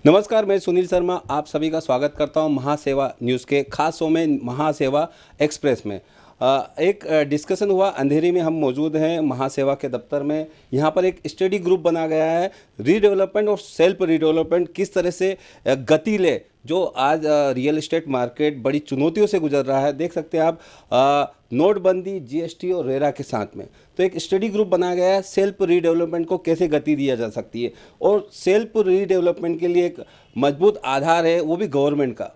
नमस्कार, मैं सुनील शर्मा आप सभी का स्वागत करता हूं महासेवा न्यूज़ के खास शो में महासेवा एक्सप्रेस में। एक डिस्कशन हुआ, अंधेरी में हम मौजूद हैं महासेवा के दफ्तर में। यहां पर एक स्टडी ग्रुप बना गया है, रीडेवलपमेंट और सेल्फ रीडेवलपमेंट किस तरह से गति ले, जो आज रियल एस्टेट मार्केट बड़ी चुनौतियों से गुजर रहा है। देख सकते हैं आप नोटबंदी, जीएसटी और रेरा के साथ में तो एक स्टडी ग्रुप बनाया गया है, सेल्फ रीडेवलपमेंट को कैसे गति दिया जा सकती है। और सेल्फ रीडेवलपमेंट के लिए एक मजबूत आधार है, वो भी गवर्नमेंट का,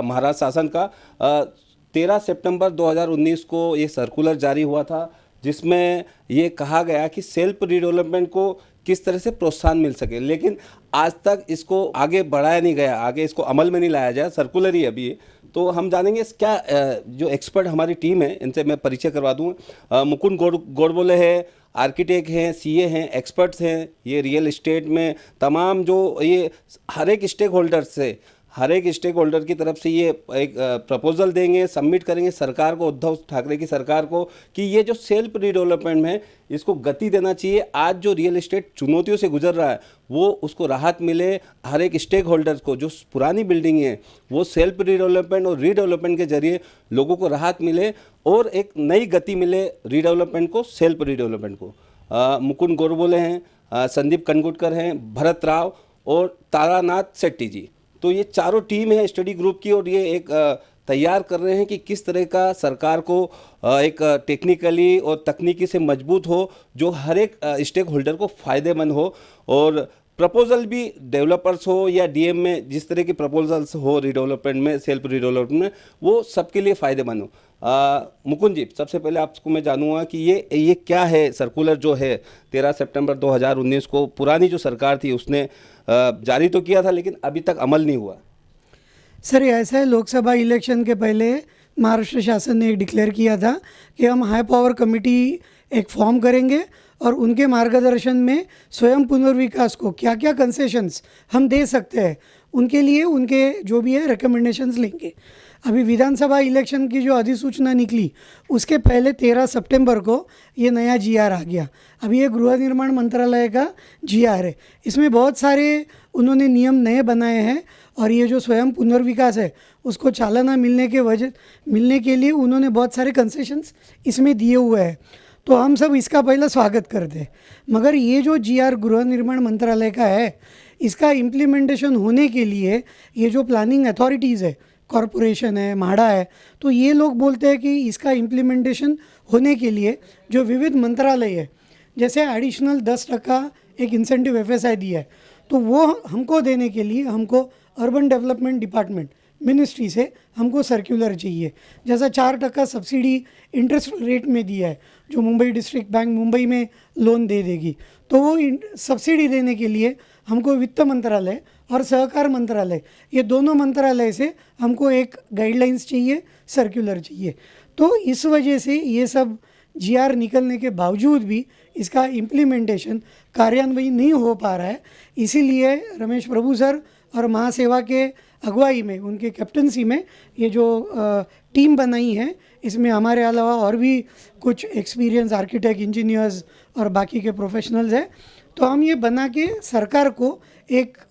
महाराष्ट्र शासन का। 13 सितंबर 2019 को ये सर्कुलर जारी हुआ था, जिसमें ये कहा गया कि सेल्फ रीडेवलपमेंट को किस तरह से प्रोत्साहन मिल सके, लेकिन आज तक इसको आगे बढ़ाया नहीं गया, आगे इसको अमल में नहीं लाया जाए, सर्कुलर ही अभी। तो हम जानेंगे क्या जो एक्सपर्ट हमारी टीम है, इनसे मैं परिचय करवा दूँ। मुकुंद गोडबोले है, आर्किटेक्ट हैं, सीए हैं, एक्सपर्ट्स हैं, ये रियल एस्टेट में तमाम जो ये हर एक स्टेक होल्डर की तरफ से ये एक प्रपोजल देंगे, सबमिट करेंगे सरकार को, उद्धव ठाकरे की सरकार को, कि ये जो सेल्फ रीडेवलपमेंट है इसको गति देना चाहिए। आज जो रियल एस्टेट चुनौतियों से गुजर रहा है वो उसको राहत मिले, हर एक स्टेक होल्डर्स को, जो पुरानी बिल्डिंग है वो सेल्फ रीडेवलपमेंट और रीडेवलपमेंट के जरिए लोगों को राहत मिले और एक नई गति मिले रीडेवलपमेंट को, सेल्फ रीडेवलपमेंट को। मुकुंद गोडबोले हैं, संदीप कनगुटकर हैं, भरत राव और तारानाथ शेट्टी जी। तो ये चारों टीम है स्टडी ग्रुप की और ये एक तैयार कर रहे हैं कि किस तरह का सरकार को एक टेक्निकली और तकनीकी से मजबूत हो, जो हर एक स्टेक होल्डर को फ़ायदेमंद हो। और प्रपोजल भी डेवलपर्स हो या डीएम में जिस तरह के प्रपोजल्स हो रीडेवलपमेंट में, सेल्फ रीडेवलपमेंट में, वो सबके लिए फ़ायदेमंद हो। मुकुंद जी, सबसे पहले आपको मैं जानूंगा कि ये क्या है सर्कुलर जो है 13 सितंबर 2019 को पुरानी जो सरकार थी उसने जारी तो किया था, लेकिन अभी तक अमल नहीं हुआ। सर ऐसा है, लोकसभा इलेक्शन के पहले महाराष्ट्र शासन ने एक डिक्लेयर किया था कि हम हाई पावर कमेटी एक फॉर्म करेंगे और उनके मार्गदर्शन में स्वयं पुनर्विकास को क्या क्या कंसेशंस हम दे सकते हैं उनके लिए उनके जो भी है रिकमेंडेशंस लेंगे। अभी विधानसभा इलेक्शन की जो अधिसूचना निकली उसके पहले 13 सितंबर को ये नया जीआर आ गया। अभी ये गृह निर्माण मंत्रालय का जीआर है, इसमें बहुत सारे उन्होंने नियम नए बनाए हैं और ये जो स्वयं पुनर्विकास है उसको चालना मिलने के लिए उन्होंने बहुत सारे कंसेशंस इसमें दिए हुए हैं। तो हम सब इसका पहला स्वागत करते हैं, मगर ये जो जीआर गृह निर्माण मंत्रालय का है इसका इम्प्लीमेंटेशन होने के लिए ये जो प्लानिंग अथॉरिटीज़ है, कॉरपोरेशन है, म्हाडा है, तो ये लोग बोलते हैं कि इसका इम्प्लीमेंटेशन होने के लिए जो विविध मंत्रालय है, जैसे एडिशनल 10% एक इंसेंटिव एफएसआई दिया है, तो वो हमको देने के लिए हमको अर्बन डेवलपमेंट डिपार्टमेंट मिनिस्ट्री से हमको सर्कुलर चाहिए। जैसा 4% सब्सिडी इंटरेस्ट रेट में दिया है, जो मुंबई डिस्ट्रिक्ट बैंक मुंबई में लोन दे देगी, तो वो सब्सिडी देने के लिए हमको वित्त मंत्रालय और सहकार मंत्रालय, ये दोनों मंत्रालय से हमको एक गाइडलाइंस चाहिए, सर्कुलर चाहिए। तो इस वजह से ये सब जीआर निकलने के बावजूद भी इसका इम्प्लीमेंटेशन कार्यान्वयन नहीं हो पा रहा है। इसीलिए रमेश प्रभु सर और महासेवा के अगुवाई में, उनके कैप्टनसी में ये जो टीम बनाई है, इसमें हमारे अलावा और भी कुछ एक्सपीरियंस आर्किटेक्ट, इंजीनियर्स और बाकी के प्रोफेशनल्स हैं। तो हम ये बना के सरकार को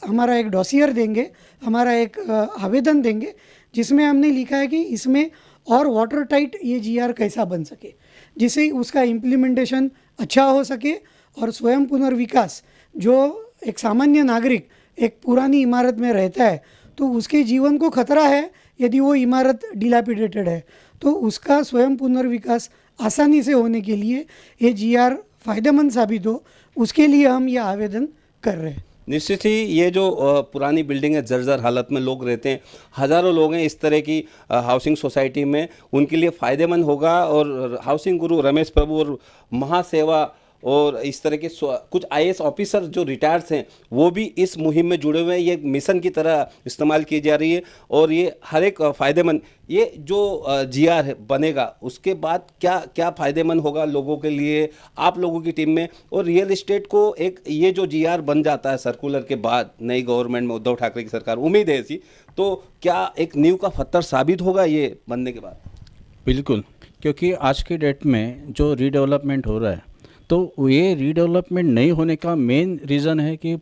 हमारा एक डॉसियर देंगे, हमारा एक आवेदन देंगे, जिसमें हमने लिखा है कि इसमें और वाटर टाइट ये जीआर कैसा बन सके, जिससे उसका इम्प्लीमेंटेशन अच्छा हो सके और स्वयं पुनर्विकास, जो एक सामान्य नागरिक एक पुरानी इमारत में रहता है तो उसके जीवन को खतरा है यदि वो इमारत डिलैपिडेटेड है, तो उसका स्वयं पुनर्विकास आसानी से होने के लिए ये जीआर फ़ायदेमंद साबित हो, उसके लिए हम ये आवेदन कर रहे हैं। निश्चित ही ये जो पुरानी बिल्डिंग है, जर्जर हालत में लोग रहते हैं, हज़ारों लोग हैं इस तरह की हाउसिंग सोसाइटी में, उनके लिए फ़ायदेमंद होगा। और हाउसिंग गुरु रमेश प्रभु और महासेवा और इस तरह के कुछ आईएएस ऑफिसर जो रिटायर्स हैं वो भी इस मुहिम में जुड़े हुए हैं। ये मिशन की तरह इस्तेमाल की जा रही है और ये हर एक फ़ायदेमंद, ये जो जीआर बनेगा उसके बाद क्या क्या फ़ायदेमंद होगा लोगों के लिए, आप लोगों की टीम में। और रियल एस्टेट को एक ये जो जीआर बन जाता है सर्कुलर के बाद, नई गवर्नमेंट में उद्धव ठाकरे की सरकार, उम्मीद है ऐसी, तो क्या एक नींव का पत्थर साबित होगा ये बनने के बाद? बिल्कुल, क्योंकि आज की डेट में जो रीडेवलपमेंट हो रहा है, तो ये रीडेवलपमेंट नहीं होने का मेन रीज़न है कि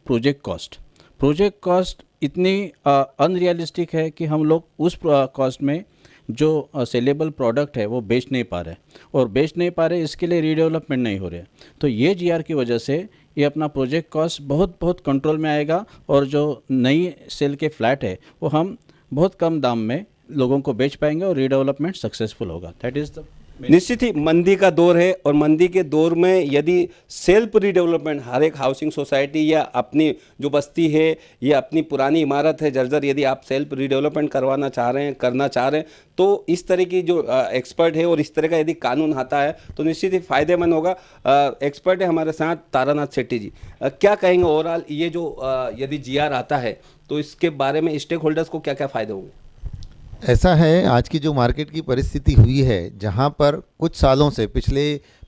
प्रोजेक्ट कॉस्ट इतनी अनरियलिस्टिक है कि हम लोग उस कॉस्ट में जो सेलेबल प्रोडक्ट है वो बेच नहीं पा रहे, और बेच नहीं पा रहे इसके लिए रीडेवलपमेंट नहीं हो रहे। तो ये जीआर की वजह से ये अपना प्रोजेक्ट कॉस्ट बहुत बहुत कंट्रोल में आएगा, और जो नई सेल के फ्लैट है वो हम बहुत कम दाम में लोगों को बेच पाएंगे और रीडेवलपमेंट सक्सेसफुल होगा। दैट इज़ द निश्चित ही मंदी का दौर है, और मंदी के दौर में यदि सेल्फ रीडेवलपमेंट हर एक हाउसिंग सोसाइटी या अपनी जो बस्ती है या अपनी पुरानी इमारत है जर्जर, यदि आप सेल्फ रीडेवलपमेंट करवाना चाह रहे हैं, करना चाह रहे हैं, तो इस तरह की जो एक्सपर्ट है और इस तरह का यदि कानून आता है तो निश्चित ही फायदेमंद होगा। एक्सपर्ट है हमारे साथ तारानाथ शेट्टी जी। क्या कहेंगे ओवरऑल ये जो यदि जीआर आता है तो इसके बारे में स्टेक होल्डर्स को क्या क्या फ़ायदे होंगे? ऐसा है, आज की जो मार्केट की परिस्थिति हुई है, जहाँ पर कुछ सालों से, पिछले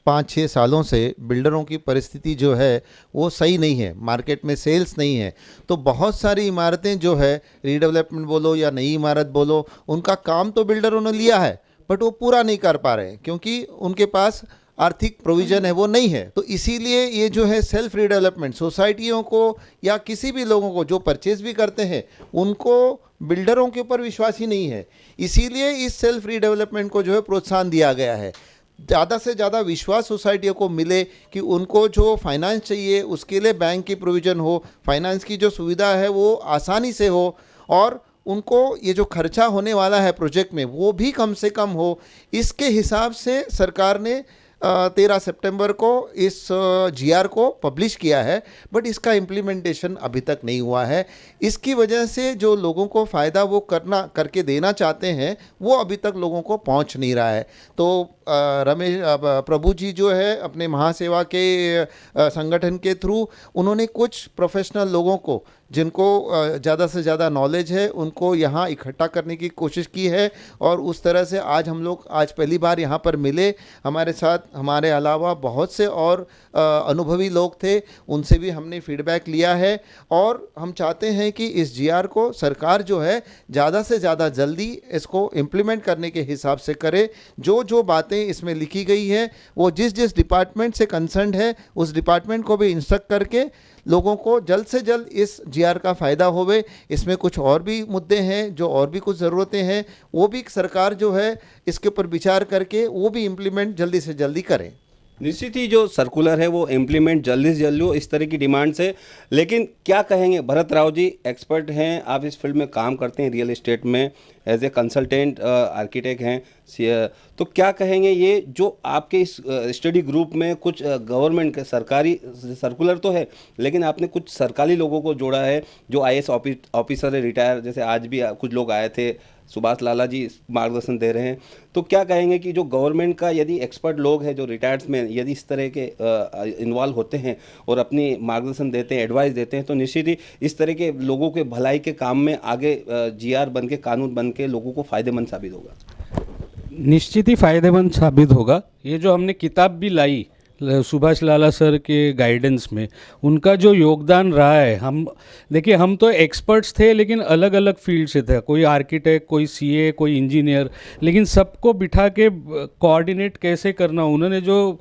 5-6 सालों से बिल्डरों की परिस्थिति जो है वो सही नहीं है, मार्केट में सेल्स नहीं है। तो बहुत सारी इमारतें जो है, रीडेवलपमेंट बोलो या नई इमारत बोलो, उनका काम तो बिल्डरों ने लिया है बट वो पूरा नहीं कर पा रहे हैं क्योंकि उनके पास आर्थिक प्रोविज़न है वो नहीं है। तो इसीलिए ये जो है सेल्फ रीडेवलपमेंट सोसाइटियों को या किसी भी लोगों को जो परचेज़ भी करते हैं उनको बिल्डरों के ऊपर विश्वास ही नहीं है। इसीलिए इस सेल्फ रीडेवलपमेंट को जो है प्रोत्साहन दिया गया है। ज़्यादा से ज़्यादा विश्वास सोसाइटियों को मिले कि उनको जो फाइनेंस चाहिए उसके लिए बैंक की प्रोविज़न हो, फाइनेंस की जो सुविधा है वो आसानी से हो, और उनको ये जो खर्चा होने वाला है प्रोजेक्ट में वो भी कम से कम हो। इसके हिसाब से सरकार ने 13 सितंबर को इस जीआर को पब्लिश किया है, बट इसका इम्प्लीमेंटेशन अभी तक नहीं हुआ है। इसकी वजह से जो लोगों को फ़ायदा वो करके देना चाहते हैं वो अभी तक लोगों को पहुंच नहीं रहा है। तो प्रभु जी जो है अपने महासेवा के संगठन के थ्रू उन्होंने कुछ प्रोफेशनल लोगों को जिनको ज़्यादा से ज़्यादा नॉलेज है उनको यहाँ इकट्ठा करने की कोशिश की है, और उस तरह से आज पहली बार यहाँ पर मिले। हमारे साथ हमारे अलावा बहुत से और अनुभवी लोग थे, उनसे भी हमने फीडबैक लिया है, और हम चाहते हैं कि इस जीआर को सरकार जो है ज़्यादा से ज़्यादा जल्दी इसको इम्प्लीमेंट करने के हिसाब से करे। जो जो बातें इसमें लिखी गई है वो जिस जिस डिपार्टमेंट से कंसर्न्ड है उस डिपार्टमेंट को भी इंस्ट्रक्ट करके लोगों को जल्द से जल्द इस जीआर का फ़ायदा होवे। इसमें कुछ और भी मुद्दे हैं, जो और भी कुछ ज़रूरतें हैं, वो भी सरकार जो है इसके ऊपर विचार करके वो भी इम्प्लीमेंट जल्दी से जल्दी करें। निश्चित ही जो सर्कुलर है वो इम्प्लीमेंट जल्दी से जल्दी हो, इस तरह की डिमांड्स है। लेकिन क्या कहेंगे, भरत राव जी एक्सपर्ट हैं, आप इस फील्ड में काम करते हैं, रियल एस्टेट में एज ए कंसल्टेंट आर्किटेक्ट हैं, तो क्या कहेंगे ये जो आपके इस स्टडी ग्रुप में कुछ गवर्नमेंट के सरकारी सर्कुलर तो है लेकिन आपने कुछ सरकारी लोगों को जोड़ा है जो आईएएस ऑफिसर है रिटायर, जैसे आज भी कुछ लोग आए थे, सुभाष लाला जी मार्गदर्शन दे रहे हैं, तो क्या कहेंगे कि जो गवर्नमेंट का यदि एक्सपर्ट लोग हैं जो रिटायर्ड्स में यदि इस तरह के इन्वॉल्व होते हैं और अपनी मार्गदर्शन देते हैं, एडवाइस देते हैं, तो निश्चित ही इस तरह के लोगों के भलाई के काम में आगे जीआर बन के, कानून बन के लोगों को फ़ायदेमंद साबित होगा। निश्चित ही फ़ायदेमंद साबित होगा। ये जो हमने किताब भी लाई सुभाष लाला सर के गाइडेंस में, उनका जो योगदान रहा है, हम तो एक्सपर्ट्स थे लेकिन अलग अलग फील्ड से थे, कोई आर्किटेक्ट, कोई सीए, कोई इंजीनियर, लेकिन सबको बिठा के कोऑर्डिनेट कैसे करना, उन्होंने जो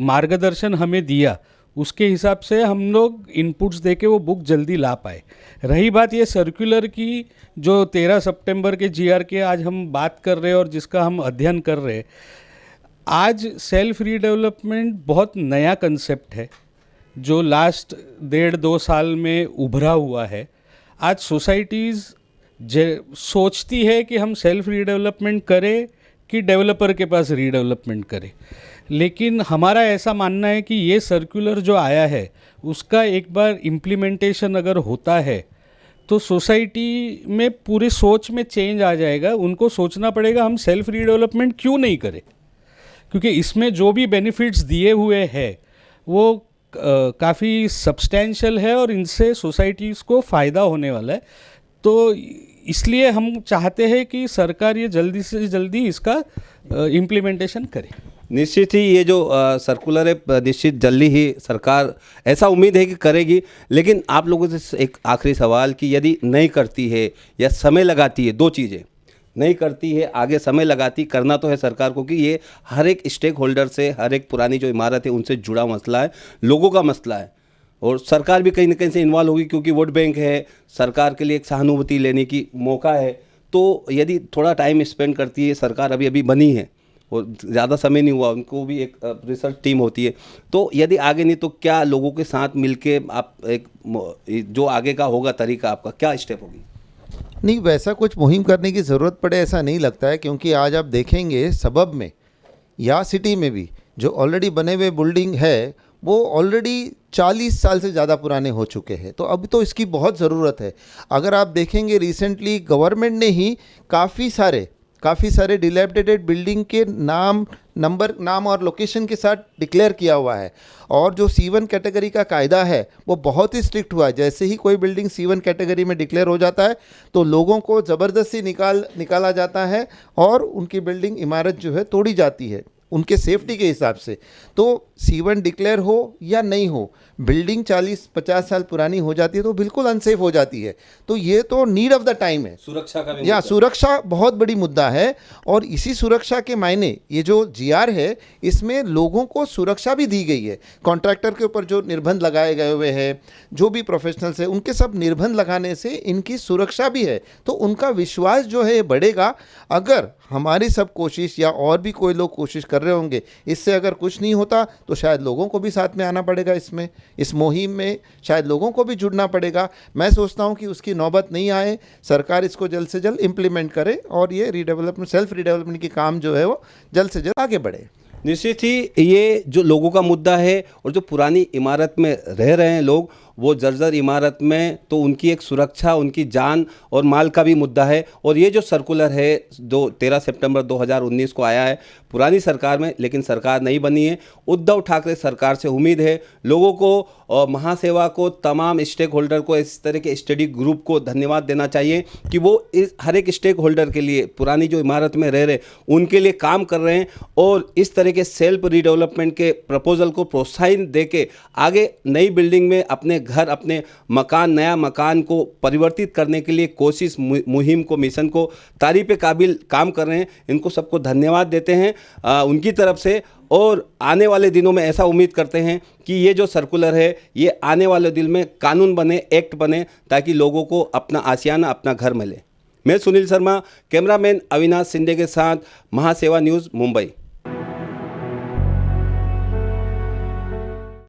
मार्गदर्शन हमें दिया उसके हिसाब से हम लोग इनपुट्स देके वो बुक जल्दी ला पाए। रही बात ये सर्कुलर की, जो 13 सितंबर के जीआर के आज हम बात कर रहे हैं और जिसका हम अध्ययन कर रहे हैं, आज सेल्फ रीडेवलपमेंट बहुत नया कंसेप्ट है जो लास्ट 1.5-2 साल में उभरा हुआ है। आज सोसाइटीज़ सोचती है कि हम सेल्फ रीडेवलपमेंट करें कि डेवलपर के पास रीडेवलपमेंट करें, लेकिन हमारा ऐसा मानना है कि ये सर्कुलर जो आया है उसका एक बार इम्प्लीमेंटेशन अगर होता है तो सोसाइटी में पूरे सोच में चेंज आ जाएगा। उनको सोचना पड़ेगा हम सेल्फ रीडेवलपमेंट क्यों नहीं करें, क्योंकि इसमें जो भी बेनिफिट्स दिए हुए हैं वो काफ़ी सब्सटेंशियल है और इनसे सोसाइटीज़ को फ़ायदा होने वाला है। तो इसलिए हम चाहते हैं कि सरकार ये जल्दी से जल्दी इसका इम्प्लीमेंटेशन करे। निश्चित ही ये जो सर्कुलर है निश्चित जल्दी ही सरकार ऐसा उम्मीद है कि करेगी। लेकिन आप लोगों से एक आखिरी सवाल कि यदि नहीं करती है या समय लगाती है, दो चीज़ें, नहीं करती है, आगे समय लगाती, करना तो है सरकार को, कि ये हर एक स्टेक होल्डर से, हर एक पुरानी जो इमारत है उनसे जुड़ा मसला है, लोगों का मसला है, और सरकार भी कहीं ना कहीं से इन्वॉल्व होगी, क्योंकि वोट बैंक है, सरकार के लिए एक सहानुभूति लेने की मौका है। तो यदि थोड़ा टाइम स्पेंड करती है सरकार, अभी अभी बनी है और ज़्यादा समय नहीं हुआ, उनको भी एक रिसर्च टीम होती है, तो यदि आगे नहीं तो क्या लोगों के साथ मिलके आप एक जो आगे का होगा तरीका, आपका क्या स्टेप होगी? नहीं, वैसा कुछ मुहिम करने की ज़रूरत पड़े ऐसा नहीं लगता है, क्योंकि आज आप देखेंगे सबब में या सिटी में भी जो ऑलरेडी बने हुए बिल्डिंग है वो ऑलरेडी 40 साल से ज़्यादा पुराने हो चुके हैं। तो अब तो इसकी बहुत ज़रूरत है। अगर आप देखेंगे रिसेंटली गवर्नमेंट ने ही काफ़ी सारे डिलेपिडेटेड बिल्डिंग के नाम और लोकेशन के साथ डिक्लेयर किया हुआ है। और जो C1 कैटेगरी का कायदा है वो बहुत ही स्ट्रिक्ट हुआ है। जैसे ही कोई बिल्डिंग C1 कैटेगरी में डिक्लेयर हो जाता है तो लोगों को ज़बरदस्ती निकाला जाता है और उनकी बिल्डिंग इमारत जो है तोड़ी जाती है उनके सेफ्टी के हिसाब से। तो C1 डिक्लेयर हो या नहीं हो, बिल्डिंग 40-50 साल पुरानी हो जाती है तो बिल्कुल अनसेफ हो जाती है। तो ये तो नीड ऑफ द टाइम है, सुरक्षा का भी या सुरक्षा बहुत बड़ी मुद्दा है। और इसी सुरक्षा के मायने ये जो GR है इसमें लोगों को सुरक्षा भी दी गई है। कॉन्ट्रैक्टर के ऊपर जो निर्बंध लगाए गए हुए हैं, जो भी प्रोफेशनल्स हैं उनके सब निर्बंध लगाने से इनकी सुरक्षा भी है, तो उनका विश्वास जो है बढ़ेगा। अगर हमारी सब कोशिश या और भी कोई लोग कोशिश कर रहे होंगे, इससे अगर कुछ नहीं होता तो शायद लोगों को भी साथ में आना पड़ेगा, इस मुहिम में शायद लोगों को भी जुड़ना पड़ेगा। मैं सोचता हूं कि उसकी नौबत नहीं आए, सरकार इसको जल्द से जल्द इम्प्लीमेंट करे और ये सेल्फ रिडेवलपमेंट की काम जो है वो जल्द से जल्द आगे बढ़े। निश्चित ही ये जो लोगों का मुद्दा है, और जो पुरानी इमारत में रह रहे हैं लोग, वो जर्जर इमारत में, तो उनकी एक सुरक्षा, उनकी जान और माल का भी मुद्दा है। और ये जो सर्कुलर है जो 13 सितंबर 2019 को आया है पुरानी सरकार में, लेकिन सरकार नहीं बनी है। उद्धव ठाकरे सरकार से उम्मीद है लोगों को, और महासेवा को, तमाम स्टेक होल्डर को, इस तरह के स्टडी ग्रुप को धन्यवाद देना चाहिए कि वो इस हर एक स्टेक होल्डर के लिए, पुरानी जो इमारत में रह रहे उनके लिए काम कर रहे हैं। और इस तरह के सेल्फ रीडेवलपमेंट के प्रपोजल को प्रोत्साहन देके आगे नई बिल्डिंग में अपने घर, अपने मकान, नया मकान को परिवर्तित करने के लिए कोशिश, मुहिम को, मिशन को तारीफ काबिल काम कर रहे हैं। इनको सबको धन्यवाद देते हैं उनकी तरफ से। और आने वाले दिनों में ऐसा उम्मीद करते हैं कि ये जो सर्कुलर है ये आने वाले दिन में कानून बने, एक्ट बने, ताकि लोगों को अपना आशियाना, अपना घर मिले। मैं सुनील शर्मा, कैमरामैन अविनाश शिंदे के साथ, महासेवा न्यूज़, मुंबई।